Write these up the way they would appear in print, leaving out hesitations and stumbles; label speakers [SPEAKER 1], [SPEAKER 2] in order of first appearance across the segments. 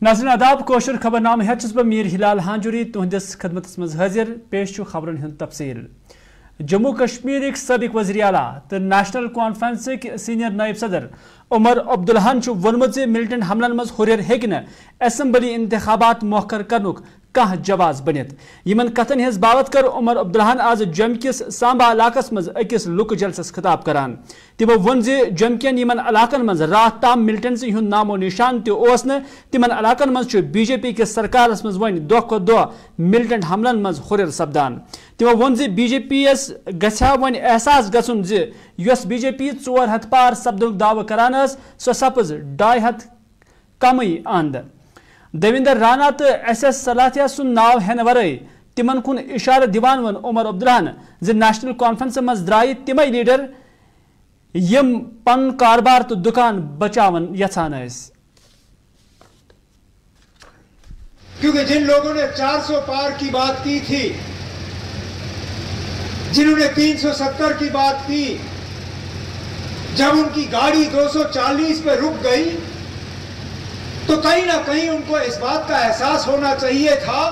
[SPEAKER 1] नाज़रीन आदाब कोशर खबरनामे हेचस बह मीर हिलाल हांजुरी तुहंदिस खदमतस मज हाजिर पेश छु खबरन हंद तफसील। जम्मू कश्मीर साबिक वज़ीर आला तो नेशनल कॉन्फ्रेंस सीनियर नायब सदर उमर अब्दुल्लाहन वोनमुत मिलिटेंट हमलन मज हुरियर हेकि असेंबली इंतखाबात मौखर करनुक कह जवाज बनित। यमन कथन हज बाबत कर उमर अब्दुल्लाहन आज जम किस सांबा इलाकस मज अकिस लुक जलसस खिताब करान। तिमो वोन जम कन यमन इलाकन मज रात ताम मिलिटेंसी हुंद नामो निशान तोस न तिमन इलाकन मज बीजेपी किस सरकारस मज वन दो खो दो मिलिटेंट हमलन मज हुरियर सपदान। तिमो वोन बीजेपी यस गछा वन एहसास गछुन यस बीजेपी 400 पार सपदुक दाव करान सो सपज 250 कमई अंद। देवेंद्र राणा तो SS सलाथिया सुन नाव हेन वरई तिमन कुन इशारा दिवान वन उमर अब्दुल्लाहन नेशनल कॉन्फ्रेंस मज द्राय तिमई लीडर यम पन कारबार तो दुकान बचावन यछान।
[SPEAKER 2] क्योंकि जिन लोगों ने 400 पार की बात की थी, जिन्होंने 370 की बात की, जब उनकी गाड़ी 240 पे रुक गई तो कहीं ना कहीं उनको इस बात का एहसास होना चाहिए था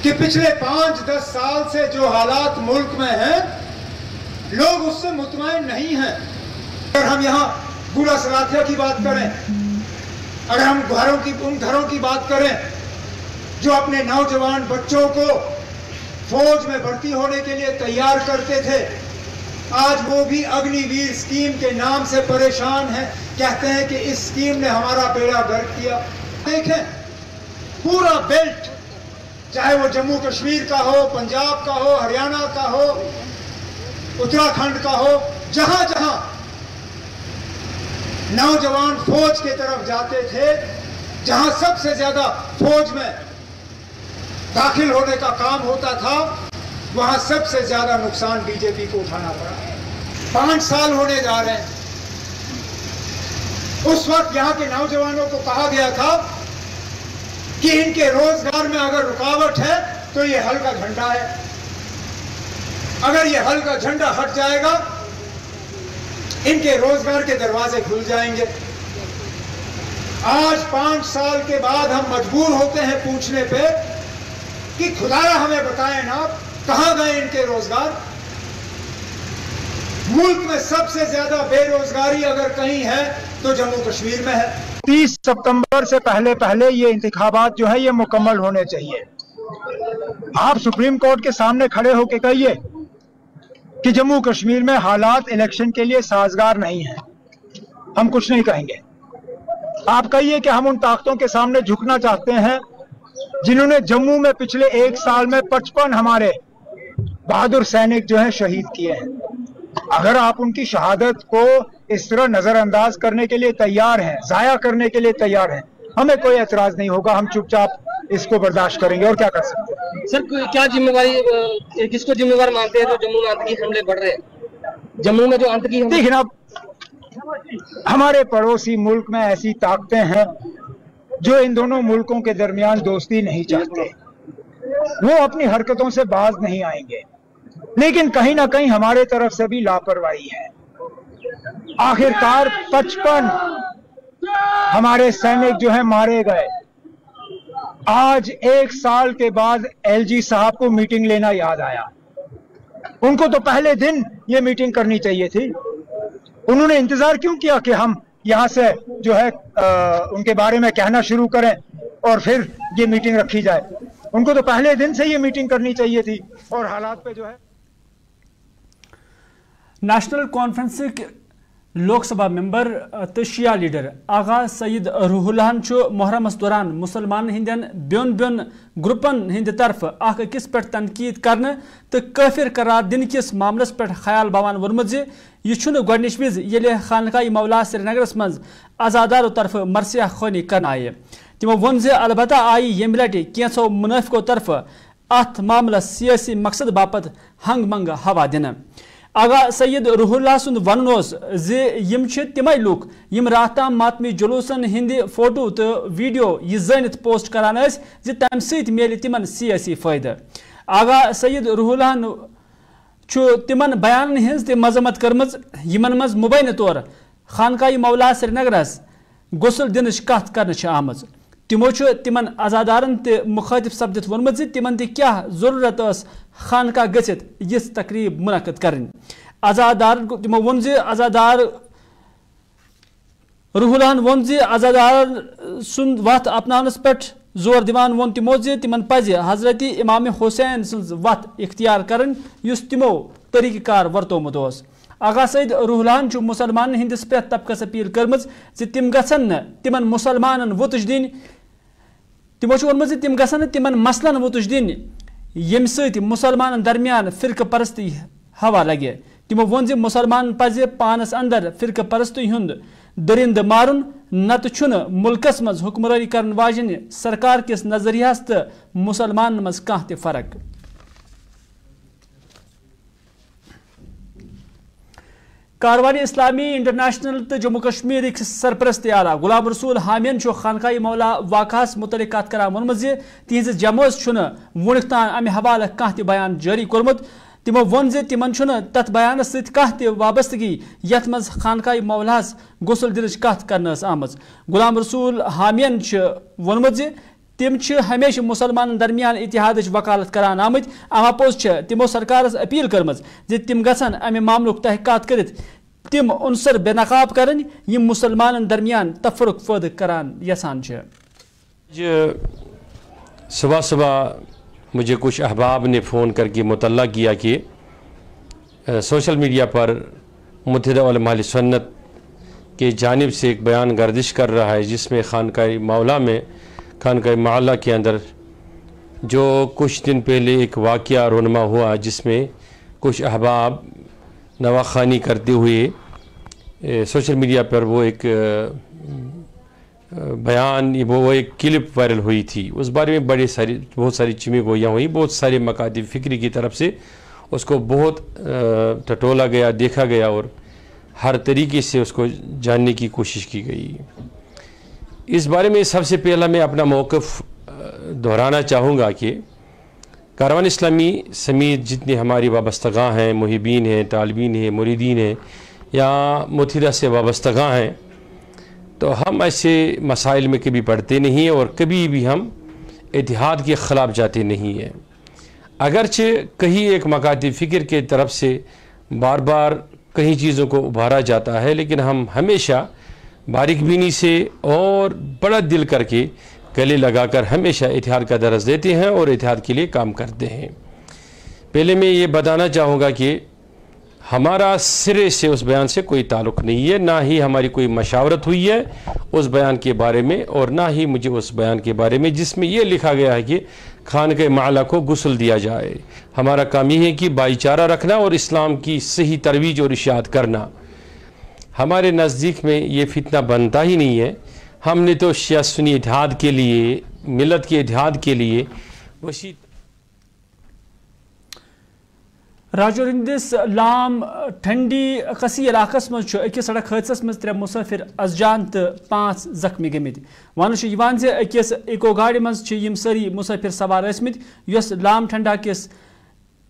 [SPEAKER 2] कि पिछले 5-10 साल से जो हालात मुल्क में हैं लोग उससे मुतमईन नहीं हैं। अगर हम यहाँ बूढ़ा सलाथिया की बात करें, अगर हम उन घरों की बात करें जो अपने नौजवान बच्चों को फौज में भर्ती होने के लिए तैयार करते थे, आज वो भी अग्निवीर स्कीम के नाम से परेशान हैं। कहते हैं कि इस स्कीम ने हमारा बेड़ा गर्क किया। देखें पूरा बेल्ट, चाहे वो जम्मू कश्मीर का हो, पंजाब का हो, हरियाणा का हो, उत्तराखंड का हो, जहां जहां नौजवान फौज की तरफ जाते थे, जहां सबसे ज्यादा फौज में दाखिल होने का काम होता था, वहां सबसे ज्यादा नुकसान बीजेपी को उठाना पड़ा। 5 साल होने जा रहे हैं। उस वक्त यहां के नौजवानों को कहा गया था कि इनके रोजगार में अगर रुकावट है तो ये हल का झंडा है, अगर ये हल का झंडा हट जाएगा इनके रोजगार के दरवाजे खुल जाएंगे। आज 5 साल के बाद हम मजबूर होते हैं पूछने पे कि खुदारा हमें बताएं ना कहां गए इनके रोजगार। मुल्क में सबसे ज्यादा बेरोजगारी अगर कहीं है तो जम्मू कश्मीर में है।
[SPEAKER 3] 30 सितंबर से पहले ये इंतखाबात जो है ये मुकम्मल होने चाहिए। आप सुप्रीम कोर्ट के सामने खड़े होकर कहिए कि जम्मू कश्मीर में हालात इलेक्शन के लिए साजगार नहीं है, हम कुछ नहीं कहेंगे। आप कहिए कि हम उन ताकतों के सामने झुकना चाहते हैं जिन्होंने जम्मू में पिछले 1 साल में 55 हमारे बहादुर सैनिक जो हैं शहीद किए हैं। अगर आप उनकी शहादत को इस तरह नजरअंदाज करने के लिए तैयार हैं, जाया करने के लिए तैयार हैं, हमें कोई एतराज नहीं होगा, हम चुपचाप इसको बर्दाश्त करेंगे और क्या कर सकते हैं।
[SPEAKER 4] सर क्या जिम्मेवारी, किसको जिम्मेवार मानते हैं जो जम्मू में आतंकी हमले बढ़ रहे हैं? जम्मू में जो आतंकी
[SPEAKER 3] देखिए ना, हमारे पड़ोसी मुल्क में ऐसी ताकतें हैं जो इन दोनों मुल्कों के दरमियान दोस्ती नहीं चाहते, वो अपनी हरकतों से बाज नहीं आएंगे, लेकिन कहीं ना कहीं हमारे तरफ से भी लापरवाही है। आखिरकार 55 हमारे सैनिक जो हैं मारे गए। आज 1 साल के बाद LG साहब को मीटिंग लेना याद आया। उनको तो पहले दिन ये मीटिंग करनी चाहिए थी। उन्होंने इंतजार क्यों किया कि हम यहां से जो है उनके बारे में कहना शुरू करें और फिर ये मीटिंग रखी जाए? उनको तो पहले दिन से ये मीटिंग करनी चाहिए थी। और हालात पे जो है
[SPEAKER 1] नेशनल कॉन्फ्रेंस लोकसभा मेंबर तो शिया लीडर आगा सईद रूहुल्लाहन मोहरमस दौरान मुसलमान हिंदन बिन बिन ग्रुपन हिंद तरफ अकिस पे तनकीद करने तो काफिर करार दिन किस मामलस पे ख्याल बवान वोनमुत यह गोडनिश विज ये खानकाई मौला श्रीनगरस मज आजादारों तरफ मरसिया खोनी कर आये। तमो वोन अलबत्ता आई यम लटि कैंसो मुनाफिको तरफ अत मामलस सियासी मकसद बापत हंग मंग हवा दिन। आगा सईद रूहुल्लाह सुंद वन यम तमै लुक यम रात ताम मातमी जुलूसन हिंद फोटो तो वीडियो यह जानित पोस्ट करान तम सत मिले तिमन सियासी फायदा। आगा सईद रूहुल्लाहन तिमन बयान हज मजम्मत कर्म यमन मज मुबैन तौर खानकाई मौला श्रीनगरस غسل دنچ کت کرنے آمز تمو تمن عزادارن تہ مخاطب سپدت وونمت تمن تہ کیا ضرورت خانقاہ گژھت یہ تقریب منعقد کریں عزادار تمو وون عزادار روحلہن وون عزادار سند وت اپناونس پہ زور دیوان وون تمو تمن پز حضرت امام حسین سن وت اختیار کرن یس تمو طریقہ کار ورتومت آغا سید روحلہن مسلمان ہندس پریت طبقس اپیل کرمز تم گھن تمن مسلمان وتش دن تمو وونمت تم گھن تمن مسلن وتش دن یم ست مسلمان درمیان فرقہ پرستی ہوا لگے تمو وون مسلمان پز پانس اندر فرقہ پرستی ہند درند مارن نت چھن ملکس مز حکمرانی کرن واجن سرکار کس نظریہس تو مسلمان مز کانہ تہ فرق کاروان اسلامی انٹرنیشنل تو جموں کشمیر سرپرست اعلیٰ غلام رسول حامین خانقاہ مولا واقعہ متعلق کت کران وونمت تہذ جماعت ونک تان امہ حوالہ کانہ تہ بیان جاری کورمت تمو وون تمن تت بیانس ست کانہ تہ وابستگی یت مز خانقاہ مولاس غسل دنچ کت کرنس آمز غلام رسول حامین وونمت تم ہمیشہ مسلمان درمیان اتحادچ وکالت کران آمت اما پوز تمو سرکارس اپیل کرمز تم گھن امہ معاملک تحقیقات کرت تم عنصر بے نقاب کرن یم مسلمان درمیان تفرق پید کران یسان
[SPEAKER 5] صبح صبح مجھے کچھ احباب نے فون کر کے مطلع کیا کہ سوشل میڈیا پر متحدہ علماء سنت کے جانب سے ایک بیان گردش کر رہا ہے جس میں خانقاہ معلیٰ کے اندر جو کچھ دن پہلے ایک واقعہ رونما ہوا جس میں کچھ احباب نواخوانی کرتے ہوئے سوشل میڈیا پر وہ ایک بیان وہ ایک کلپ وائرل ہوئی تھی اس بارے میں بہت ساری چمی گویاں ہوئی بہت سارے مکاتب فکری کی طرف سے اس کو بہت ٹٹولا گیا دیکھا گیا اور ہر طریقے سے اس کو جاننے کی کوشش کی گئی اس بارے میں سب سے پہلا میں اپنا موقف دہرانا چاہوں گا کہ کاروان اسلامی سمیت جتنے ہماری وابستگاں ہیں محبین ہیں طالبین ہیں مریدین ہیں یا متحدہ سے وابستگاں ہیں تو ہم ایسے مسائل میں کبھی پڑھتے نہیں اور کبھی بھی ہم اتحاد کے خلاف جاتے نہیں ہیں اگرچہ کہیں ایک مکاتب فکر کے طرف سے بار بار کہیں چیزوں کو ابھارا جاتا ہے لیکن ہم ہمیشہ باریک بینی سے اور بڑا دل کر کے گلے لگا کر ہمیشہ اتحاد کا درس دیتے ہیں اور اتحاد کے لیے کام کرتے ہیں پہلے میں یہ بتانا چاہوں گا کہ ہمارا سرے سے اس بیان سے کوئی تعلق نہیں ہے نہ ہی ہماری کوئی مشاورت ہوئی ہے اس بیان کے بارے میں اور نہ ہی مجھے اس بیان کے بارے میں جس میں یہ لکھا گیا ہے کہ خانقاہ معلیٰ کو غسل دیا جائے ہمارا کام یہ ہے کہ بھائی چارہ رکھنا اور اسلام کی صحیح ترویج اور اشاعت کرنا ہمارے نزدیک میں یہ فتنہ بنتا ہی نہیں ہے ہم نے تو شیعہ سنی اتحاد کے لیے ملت کے اتحاد کے لیے وسیع
[SPEAKER 1] راجورندس لام ٹھنڈی قصی علاقہ مز اکس سڑک حادثس مز 3 مسافر از جان تو 5 زخمی گمت ون اکس اکو گاڑی مز ساری مسافر سوار ٲسمٕتۍ یس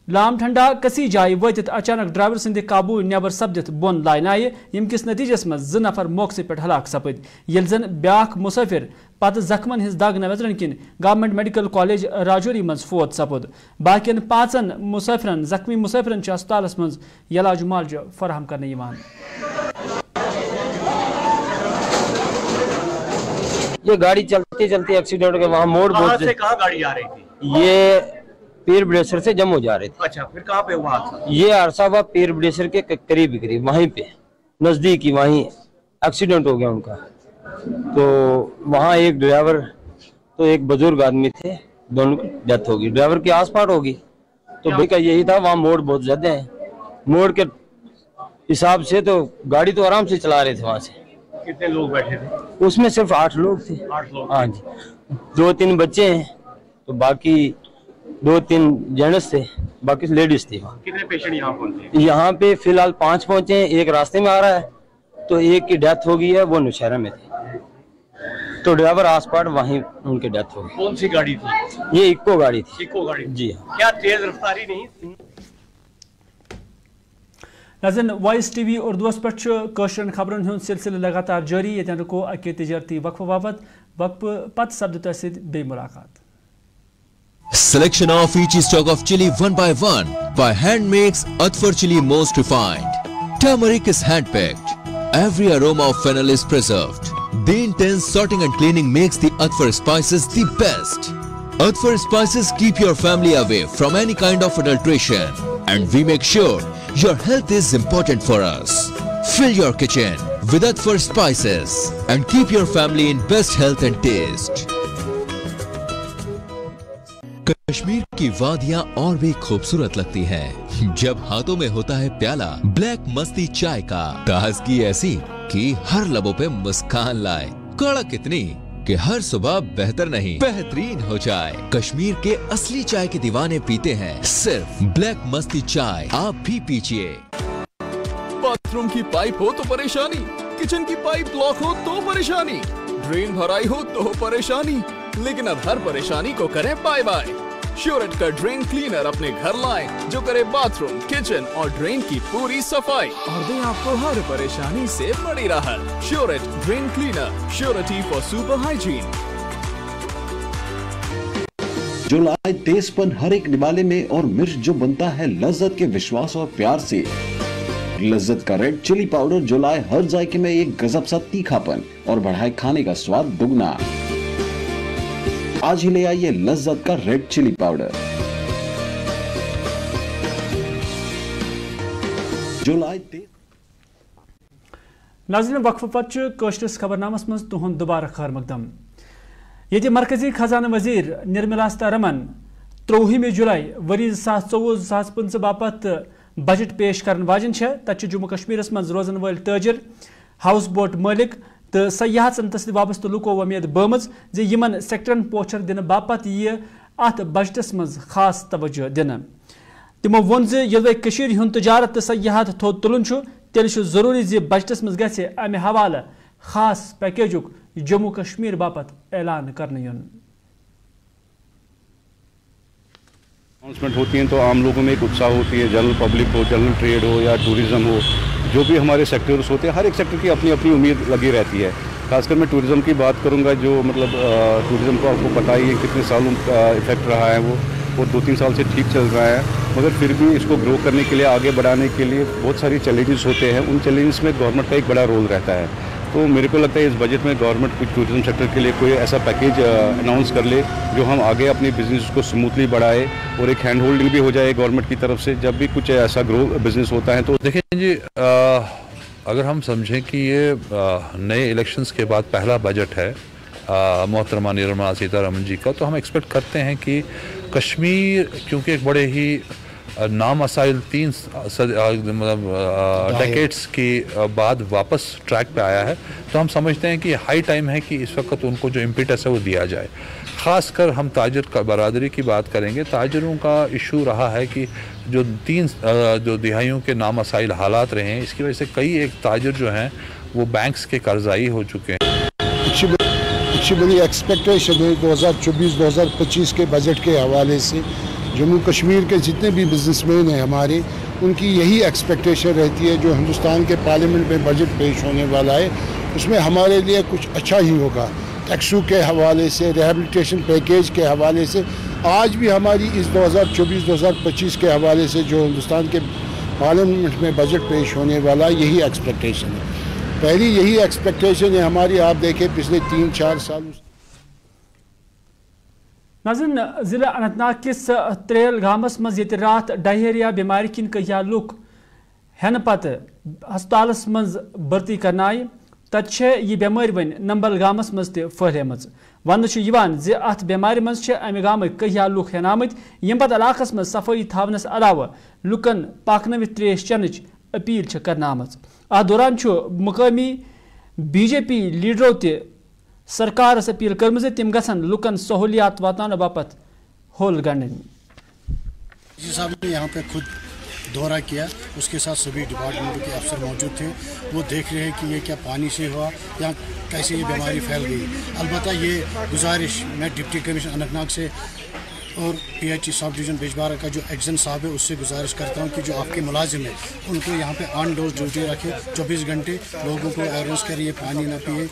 [SPEAKER 1] لام ٹھنڈا کسی جائے واتت اچانک ڈرائیور سند قابو نیبر سپدت بون لائن آئے یم کس نتیجس مز 2 نفر موقع پہ ہلاک سپد یل زن بیاکھ مسافر پتہ زخمن ہز دگ نوزرن کن گورنمنٹ میڈیکل کالج راجوری مز فوت سپد باقین 5 مسافرن زخمی مسافرن ہسپتالس مز علاج معالجہ فراہم کرنے یوان
[SPEAKER 6] یہ گاڑی چلتے چلتے ایکسیڈنٹ کے وہاں موڑ
[SPEAKER 7] کہاں سے کہاں گاڑی آ رہی تھی
[SPEAKER 6] یہ پیر بڑیسر سے جموں جا رہے تھے
[SPEAKER 7] اچھا پھر کہاں پہ ہوا حادثہ
[SPEAKER 6] یہ عرصہ پیر بڑیسر کے قریب وہیں پہ نزدیک ہی وہیں ایکسیڈنٹ ہو گیا ان کا تو وہاں ایک ڈرائیور تو ایک بزرگ آدمی تھے دونوں کی ڈیتھ ہوگی ڈرائیور کی آس پاس ہوگی تو بھائی کا یہی تھا وہاں موڑ بہت زیادہ ہیں موڑ کے حساب سے تو گاڑی تو آرام سے چلا رہے تھے وہاں سے
[SPEAKER 7] کتنے لوگ بیٹھے تھے
[SPEAKER 6] اس میں صرف 8 لوگ تھے
[SPEAKER 7] 8 لوگ
[SPEAKER 6] ہاں جی 2-3 بچے ہیں تو باقی 2-3 جینٹس تھے باقی لیڈیز تھی وہاں
[SPEAKER 7] کتنے پیشنٹ یہاں پہنچے
[SPEAKER 6] یہاں پہ فی الحال 5 پہنچے ہیں ایک راستے میں آ رہا ہے تو ایک کی ڈیتھ ہو گئی ہے وہ نوشہرہ میں تھے تو ڈرائیور آس پاس وہیں ان کی ڈیتھ ہو گئی
[SPEAKER 7] کون سی گاڑی تھی
[SPEAKER 6] یہ اکو گاڑی تھی
[SPEAKER 7] اکو گاڑی
[SPEAKER 6] جی ہاں
[SPEAKER 7] کیا تیز رفتاری نہیں
[SPEAKER 1] नाज़रीन वॉइस टीवी उर्दूस पे कशरन खबरन हुंद सिलसिले लगातार जारी ये रुको अके तिजारती वक्फ बाबत वक्फ पत सब्द तसिद बे मुलाकात
[SPEAKER 8] Selection of each stock of chili one by hand makes Atfar chili most refined. Turmeric is hand-picked. Every aroma of fennel is preserved. The intense sorting and cleaning makes the Atfar spices the best. Atfar spices keep your family away from any kind of adulteration. And we make sure your health is important for us. Fill your kitchen with Atfar spices and keep your family in best health and taste. Kashmir की वादियां और भी खूबसूरत लगती हैं जब हाथों में होता है प्याला ब्लैक मस्ती चाय का। ताजगी ऐसी कि हर लबों पे मुस्कान लाए, कड़क इतनी कि हर सुबह बेहतर नहीं बेहतरीन हो जाए। कश्मीर के असली चाय के दीवाने पीते हैं सिर्फ ब्लैक मस्ती चाय, आप भी पीजिए।
[SPEAKER 9] बाथरूम की पाइप हो तो परेशानी, किचन की पाइप ब्लॉक हो तो परेशानी, ड्रेन भराई हो तो परेशानी, लेकिन अब हर परेशानी को करें बाय बाय। श्योरेट का ड्रेन क्लीनर अपने घर लाएं जो करे बाथरूम, किचन और ड्रेन की पूरी सफाई और दे आपको हर परेशानी से बड़ी राहत। श्योरेट drain cleaner, surety for super hygiene.
[SPEAKER 10] जो लाए तेजपन हर एक निवाले में और मिर्च जो बनता है लज्जत के विश्वास और प्यार से। लज्जत का रेड चिली पाउडर जो लाए हर जायके में एक गजब सा तीखापन और बढ़ाए खाने का स्वाद दुगना। आज ही ले आइए लज्जत का रेड चिली पाउडर जो लाए।
[SPEAKER 1] नाज़रीन वक्फ पत कशरस खबरनामस मज तुहंद दोबारा खैर मकदम। ये मरकजी खजाना वजीर निर्मला सीतारमन 23 जुलाई वरी 2024-2025 बापत बजट पेश करन वाजिन तत जम्मू कश्मीर मज रोजन वाल ताजिर, हाउस बोट मालिक तो सयाहत तस्द वाबस्त लुको उम्मीद बमज जे यमन सेक्टरन पोचर दिन बापत यह अत बजटस मज खास तवज्जो दिन। तिमो वोन जे यदि कशीर हुंद तजारत तो सयाहत थोद तुलन तेल जरूरी जे बजटस मज गसे अमे हवाले खास पैकेजुक जम्मू कश्मीर बापत ऐलान करने युन।
[SPEAKER 11] अनाउंसमेंट होती हैं तो आम लोगों में एक उत्साह होती है, जनरल पब्लिक हो, जनरल ट्रेड हो या टूरिज़्म हो, जो भी हमारे सेक्टर्स होते हैं, हर एक सेक्टर की अपनी अपनी उम्मीद लगी रहती है। खासकर मैं टूरिज़्म की बात करूंगा, जो मतलब टूरिज़्म को आपको पता ही है कितने सालों का इफेक्ट रहा है, वो 2-3 साल से ठीक चल रहा है, मगर फिर भी इसको ग्रो करने के लिए, आगे बढ़ाने के लिए बहुत सारी चैलेंजेस होते हैं। उन चैलेंजेस में गवर्नमेंट का एक बड़ा रोल रहता है। तो मेरे को लगता है इस बजट में गवर्नमेंट कुछ टूरिज़्म सेक्टर के लिए कोई ऐसा पैकेज अनाउंस कर ले जो हम आगे अपने बिजनेस को स्मूथली बढ़ाए और एक हैंड होल्डिंग भी हो जाए गवर्नमेंट की तरफ से जब भी कुछ ऐसा ग्रो बिजनेस होता है। तो
[SPEAKER 12] देखिए जी, अगर हम समझें कि ये नए इलेक्शंस के बाद पहला बजट है मोहतरमा निर्मला सीतारमन जी का, तो हम एक्सपेक्ट करते हैं कि कश्मीर क्योंकि एक बड़े ही नामसाइल 3 डेकेड्स के बाद वापस ट्रैक पे आया है, तो हम समझते हैं कि हाई टाइम है कि इस वक्त उनको जो इम्पिटस है वो दिया जाए। ख़ासकर हम ताजिर का बरादरी की बात करेंगे, ताजिरों का इशू रहा है कि जो 3 दिहाइयों के नामसाइल हालात रहे हैं, इसकी वजह से कई एक ताजिर जो हैं वो बैंक्स के कर्जाई हो चुके हैं।
[SPEAKER 13] अच्छी बड़ी एक्सपेक्टेशन है 2024-2025 के बजट के हवाले से। जम्मू कश्मीर के जितने भी बिजनेसमैन हैं हमारे, उनकी यही एक्सपेक्टेशन रहती है जो हिंदुस्तान के पार्लियामेंट में बजट पेश होने वाला है उसमें हमारे लिए कुछ अच्छा ही होगा। टैक्सों के हवाले से, रिहेबिलिटेशन पैकेज के हवाले से, आज भी हमारी इस 2024-2025 के हवाले से जो हिंदुस्तान के पार्लियामेंट में बजट पेश होने वाला है, यही एक्सपेक्टेशन है। पहली यही एक्सपेक्टेशन है हमारी। आप देखें पिछले 3-4 साल।
[SPEAKER 1] नाज़रीन, जिला अनंतनाग किस त्रेल गामस मज ये रात डायरिया बीमारी किन कया लुक हेन पत हस्पतालस मज भर्ती करनाय तत यह बेमारी वन नंबल गामस मज फहलेम। वन जे अत बेमारी मज अमे गाम कया लुक हेन आमत यम पत इलाकस मज सफाई थावनस अलावा लुकन पाकनवित त्रेश चेनच अपील करना। अत दौरान मुकामी BJP लीडरों ते सरकार अपील कर्म तिम गसन लुकन सहूलियात वातान बापत होल गंडन।
[SPEAKER 14] जी साहब ने यहाँ पे खुद दौरा किया, उसके साथ सभी डिपार्टमेंट के अफसर मौजूद थे। वो देख रहे हैं कि ये क्या पानी से हुआ या कैसे ये बीमारी फैल गई। अलबत्ता ये गुजारिश मैं डिप्टी कमिश्नर अनंतनाग से और PH सब डिवीज़न बिजबारा का जो एग्जन साहब है उससे गुजारिश करता हूँ कि जो आपके मुलाजिम है उनको यहाँ पे ऑन डोर ड्यूटी रखे, 24 घंटे लोगों को अवेयरनेस करे, ये पानी ना पिए,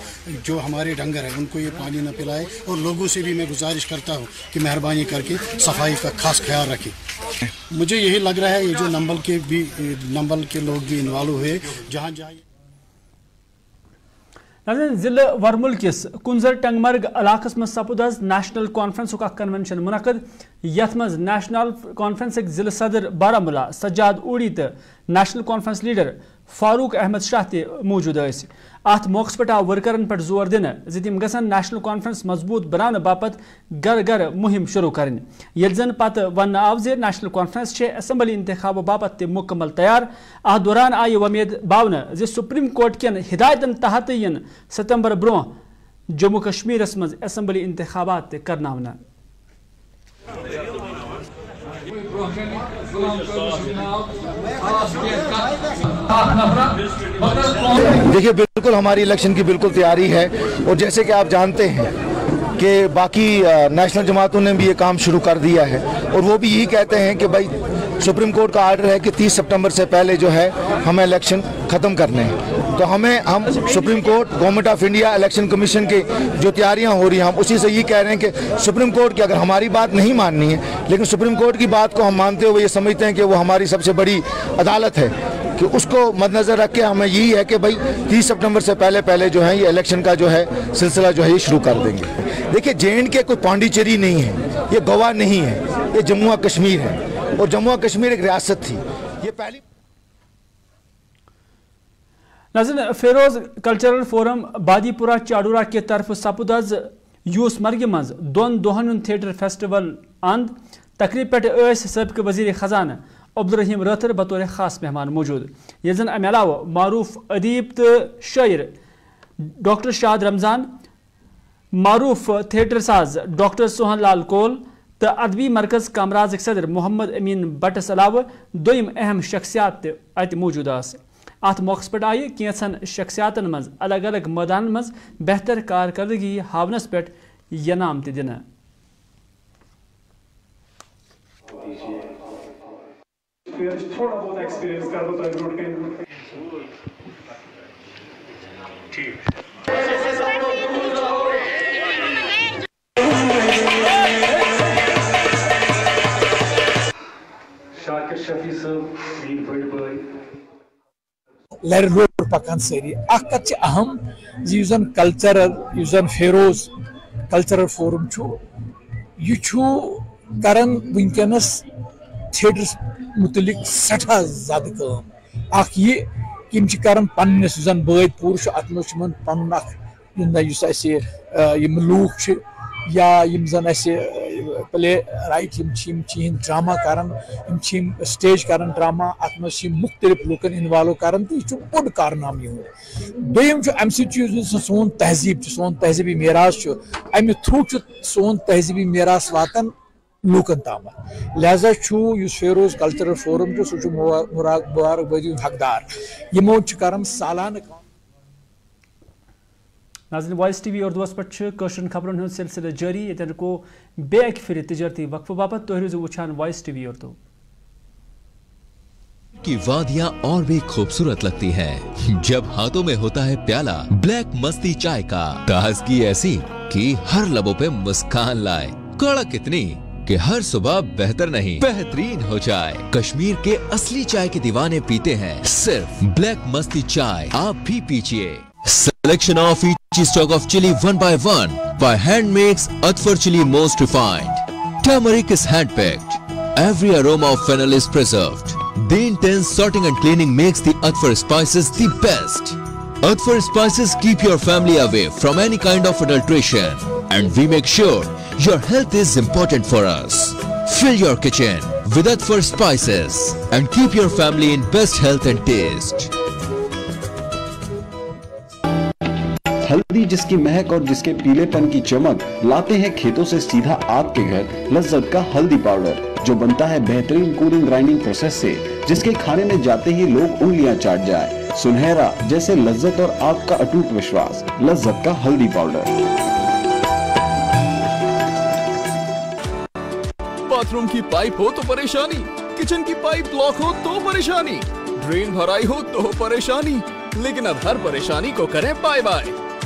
[SPEAKER 14] जो हमारे डंगर है उनको ये पानी ना पिलाए। और लोगों से भी मैं गुजारिश करता हूँ कि मेहरबानी करके सफाई का खास ख्याल रखें। मुझे यही लग रहा है ये जो नंबल के लोग भी इन्वॉल्व हुए जहाँ जहाँ
[SPEAKER 1] जिले वरमुल किस कुंजर टंगमर्ग इलाकस में सपुद नेशनल कॉन्फ्रेंस का कन्वेंशन मुनक़द यथ मज नेशनल कॉन्फ्रेंस जिले सदर बारामूला सज्जाद ऊड़ी तो National Conference leader Farooq Ahmad Shah ते मौजूद अत मौके पे आव वर्करन पे जोर दिन तिम गसन नेशनल कॉन्फ्रेंस मजबूत बनाने बापत घर घर मुहिम शुरू करें ये जन पत वन आव जे नेशनल कॉन्फ्रेंस असम्बली इंतखाब बापत ते मुकम्मल तैयार। अत दौरान आई वमेद बावन जे सुप्रीम कोर्ट कन हिदायतन तहत इन सितंबर ब्रोह जम्मू कश्मीरस मज असम्बली इंतखाबात करना।
[SPEAKER 15] देखिए बिल्कुल हमारी इलेक्शन की बिल्कुल तैयारी है और जैसे कि आप जानते हैं कि बाकी नेशनल जमातों ने भी ये काम शुरू कर दिया है और वो भी यही कहते हैं कि भाई सुप्रीम कोर्ट का आर्डर है कि 30 सितंबर से पहले जो है हमें इलेक्शन ख़त्म करने हैं। तो हम supreme court government of India election commission की जो तैयारियां हो रही हैं हम उसी से ये कह रहे हैं कि सुप्रीम कोर्ट की अगर हमारी बात नहीं माननी है लेकिन सुप्रीम कोर्ट की बात को हम मानते हुए ये समझते हैं कि वो हमारी सबसे बड़ी अदालत है कि उसको मद्देनज़र रख के हमें यही है कि भाई 30 सितंबर से पहले जो है ये इलेक्शन का जो है सिलसिला जो है ये शुरू कर देंगे। देखिए J&K कोई पांडिचेरी नहीं है, ये गोवा नहीं है, ये जम्मू कश्मीर है और जम्मू कश्मीर एक रियासत थी। ये पहली
[SPEAKER 1] नाज़रीन फेरोज कल्चरल फोरम बादीपुरा चाडूरा के तरफ सपुद यूस मर्ग मज दोन दोहन थिएटर फेस्टिवल अंद तकरीब पे सबक वजीर खजाना अब्दुर्रहीम रथर बतौर खास मेहमान मौजूद। ये जन अमे अलावा मारूफ अदीब तो शायर डॉक्टर शाद रमजान, मारूफ थिएटर साज डॉक्टर सोहन लाल कोल तो अदबी मरकज कामराज सदर मोहम्मद अमीन बटस अलावा दोयम अहम शख्सियात अत मौजूद। अत मौके पे आये कैंसन शख्सियातन मज अलग अलग मैदान मज बेहतर कारकर्दगी हावनस पे इनाम ते दिन।
[SPEAKER 16] थोड़ा बहुत एक्सपीरियंस कर दो तो रोड के ठीक शाकिर शफी साहब मीर बड़ भाई
[SPEAKER 17] लर रोड पकान सारी अख अहम यूजन कल्चरल फेरोज कल्चरल फोरम यह करन वनकनस थिएटर्स मुतलिक सठा ज्यादा कम अख ये कर पन्नस जन बद पूर अत पन लूख या जन प्ले राइट ड्रामा कर स्टेज कर ड्रामा अत मुख्तलिफ लूकन इन्वॉल्व कर तो यह बोड़ कारनाम दोम अम सोन तहजीबी मीरास अमि थ्रू सोन तहजीबी मीरास वातान लूकन ताम लिहाजा फेरोज कल्चरल फोरम सह मुबारकबादी हकदार यमो कर सालाना।
[SPEAKER 1] नाज़रीन वॉइस टीवी उर्दू पे कशर खबरन सिलसिले जारी ये रुको बे फिर तजरती वक्फ बाबत तो रोज़ वुछान वॉइस टीवी उर्दू
[SPEAKER 8] की वादियां और भी खूबसूरत लगती हैं जब हाथों में होता है प्याला ब्लैक मस्ती चाय का। ताजगी ऐसी कि हर लबों पे मुस्कान लाए, कड़क इतनी कि हर सुबह बेहतर नहीं बेहतरीन हो जाए। कश्मीर के असली चाय के दीवाने पीते हैं सिर्फ ब्लैक मस्ती चाय, आप भी पीजिए। Selection of each stock of chili one by hand makes Atfar chili most refined. Turmeric is hand picked. Every aroma of fennel is preserved. The intense sorting and cleaning makes the Atfar spices the best. Atfar spices keep your family away from any kind of adulteration, and we make sure your health is important for us. Fill your kitchen with Atfar spices and keep your family in best health and taste.
[SPEAKER 10] हल्दी जिसकी महक और जिसके पीलेपन की चमक लाते हैं खेतों से सीधा आपके घर लज्जत का हल्दी पाउडर, जो बनता है बेहतरीन कूलिंग ग्राइंडिंग प्रोसेस से, जिसके खाने में जाते ही लोग उंगलियां चाट जाए। सुनहरा जैसे लज्जत और आपका अटूट विश्वास, लज्जत का हल्दी पाउडर।
[SPEAKER 9] बाथरूम की पाइप हो तो परेशानी, किचन की पाइप ब्लॉक हो तो परेशानी, ड्रेन भराई हो तो परेशानी, लेकिन अब हर परेशानी को करें बाय बाय।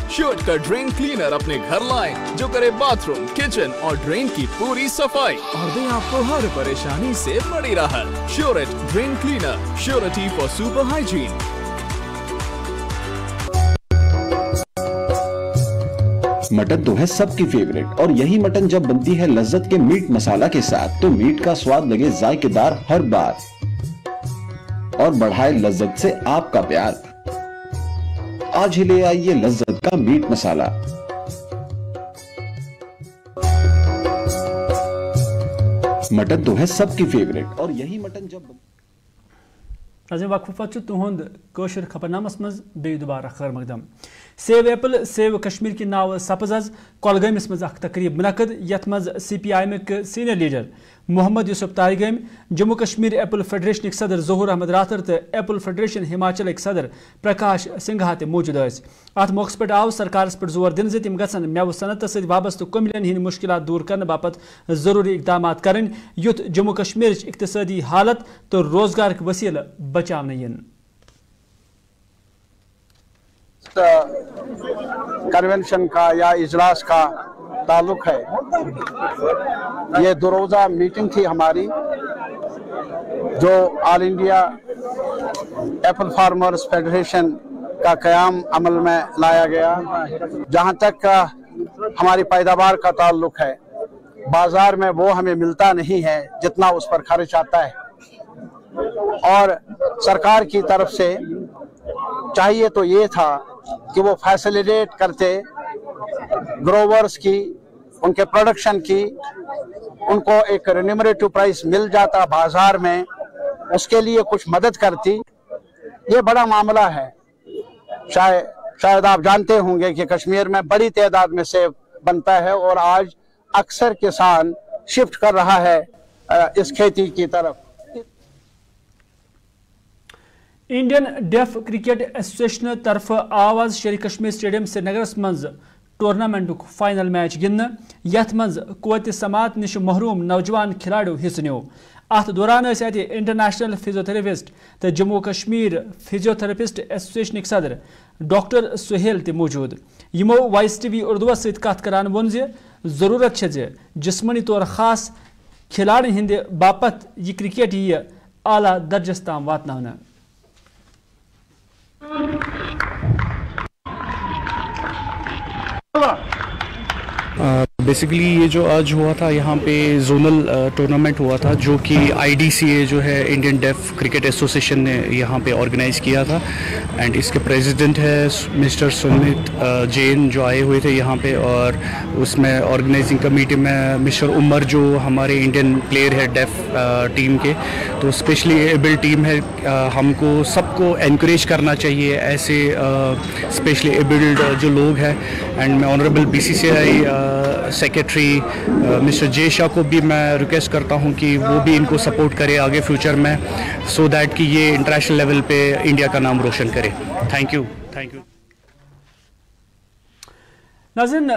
[SPEAKER 9] श्योरेट का ड्रेन क्लीनर अपने घर लाएं जो करे बाथरूम, किचन और ड्रेन की पूरी सफाई और दे आपको हर परेशानी से बड़ी राहत। श्योरेट drain cleaner, surety for super hygiene.
[SPEAKER 10] Mutton तो है सबकी फेवरेट और यही मटन जब बनती है लज्जत के मीट मसाला के साथ तो मीट का स्वाद लगे जायकेदार हर बार और बढ़ाए लज्जत से आपका प्यार। आज ही ले आइए लज्जत का मीट मसाला। मटन तो है सबकी फेवरेट और यही मटन जब
[SPEAKER 1] नाज़रीन वक्फे पत तुहद कशर खबरनामस मज बे दोबारा खैर मकदम। सेव एपल सेव कश्मीर की नाव सपज आज कोलगमस मज तकरीब मुनक़द यथ मज CPIM senior leader Mohammad Yusuf Tarigami, Jammu Kashmir apple federation सदर ज़हूर अहमद रातर तो एपल फेडरेशन हिमाचल सदर प्रकाश सिंघा ते मौजूद। अत मौके पर आव सरकार पर जोर दिन तिम गसन मेव सनत सत वाबस्त कुमिलन हंद मुश्किलात दूर करने बापत जरूरी इकदाम करें युथ जम्मू कश्मीर इक्तसादी हालत तो रोजगार वसील बचाव इन।
[SPEAKER 18] कन्वेंशन का या इजलास का ताल्लुक है, ये दो रोज़ा मीटिंग थी हमारी जो all India Apple farmers federation का क़याम अमल में लाया गया। जहाँ तक हमारी पैदावार का ताल्लुक है, बाज़ार में वो हमें मिलता नहीं है जितना उस पर खर्च आता है और सरकार की तरफ से चाहिए तो ये था कि वो फैसिलिटेट करते ग्रोवर्स की, उनके प्रोडक्शन की, उनको एक रेन्यूमरेटिव प्राइस मिल जाता बाजार में, उसके लिए कुछ मदद करती। ये बड़ा मामला है। शायद आप जानते होंगे कि कश्मीर में बड़ी तादाद में सेब बनता है और आज अक्सर किसान शिफ्ट कर रहा है इस खेती की तरफ।
[SPEAKER 1] इंडियन डेफ क्रिकेट एसोसिएशन तरफ आवाज शेर कश्मीर स्टेडियम श्रीनगर मज टूर्नामेंट फाइनल मैच गिंदने यथ मज कुवत समात निश महरूम नौजवान खिलाड़ियों हिस्स न्यू। अत दौरान इंटरनेशनल फिजियोथेरेपिस्ट तो जम्मू कश्मीर फिजियोथेरेपिस्ट एसोसिएशन सदर डॉक्टर सुहेल ते मौजूद। यमो वॉइस टीवी उर्दू सत कत करान वोन जरूरत है जिस्मनी तौर खास खिलाड़ी हंद बापत यह क्रिकेट यह आला दर्जस ताम वातनाना।
[SPEAKER 19] बेसिकली ये जो आज हुआ था यहाँ पे जोनल टूर्नामेंट हुआ था जो कि IDCA जो है इंडियन डेफ क्रिकेट एसोसिएशन ने यहाँ पे ऑर्गेनाइज़ किया था एंड इसके प्रेसिडेंट है मिस्टर सुमित जैन जो आए हुए थे यहाँ पे और उसमें ऑर्गेनाइजिंग कमेटी में मिस्टर उमर जो हमारे इंडियन प्लेयर है डेफ टीम के, तो स्पेशली एबल टीम है। हमको सबको एनकरेज करना चाहिए ऐसे स्पेशली एबल्ड जो लोग हैं एंड मैं honourable BCCI secretary mister Jay Shah को भी मैं रिक्वेस्ट करता हूं कि वो भी इनको सपोर्ट करे आगे फ्यूचर में सो दैट कि ये इंटरनेशनल लेवल पे इंडिया का नाम रोशन करे। Thank you.
[SPEAKER 1] नाज़रीन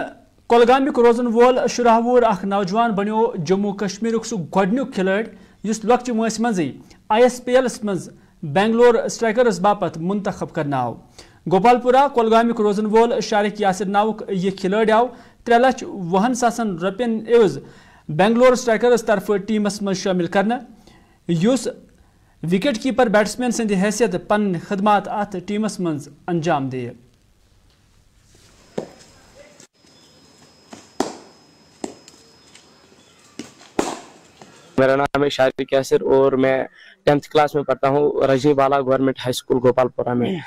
[SPEAKER 1] कोलगामिक रोजन वोल शुराहवूर अख नौजवान बनो जम्मू कश्मीर सह गोडनुक खिलाड़ी युस लक्चि मस मज़े ISPL मज बेंगलोर स्ट्राइकर्स बापत मुंतखब करना आव। गोपालपुरा कोलगामिक रोजन वोल शारिक यासिर नावुक यह खिलाड़ी आव 3,50,000 रुपयन एवज बेंगलोर स्ट्राइकर्स तरफ टीमस मज शामिल करना युस विकेट कीपर बैट्समैन सद हैसियत पन खदमात अत टीमस मज अंजाम दे।
[SPEAKER 20] मेरा नाम है शारिक यासिर और मैं 10th क्लास में पढ़ता हूँ रजनी बाला गवर्नमेंट हाई स्कूल गोपालपुरा में।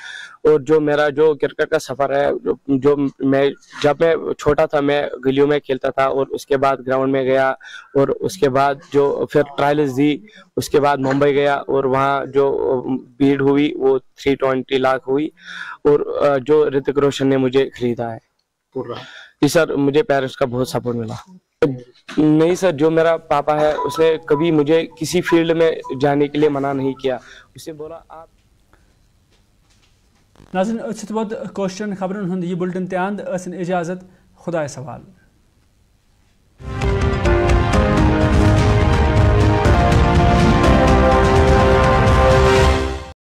[SPEAKER 20] और जो मेरा जो क्रिकेट का सफ़र है जो मैं जब मैं छोटा था मैं गलियों में खेलता था और उसके बाद ग्राउंड में गया और उसके बाद जो फिर ट्रायल्स दी, उसके बाद मुंबई गया और वहाँ जो भीड़ हुई वो 320 लाख हुई और जो ऋतिक रोशन ने मुझे खरीदा है। जी सर, मुझे पेरेंट्स का बहुत सपोर्ट मिला। नहीं सर, जो मेरा पापा है उसने कभी मुझे किसी फील्ड में जाने के लिए मना नहीं किया, उसने बोला आप।
[SPEAKER 1] नाज़रीन क्वेश्चन खबरन हुंद यह बुलेटिन ते अंद इजाजत खुदा सवाल।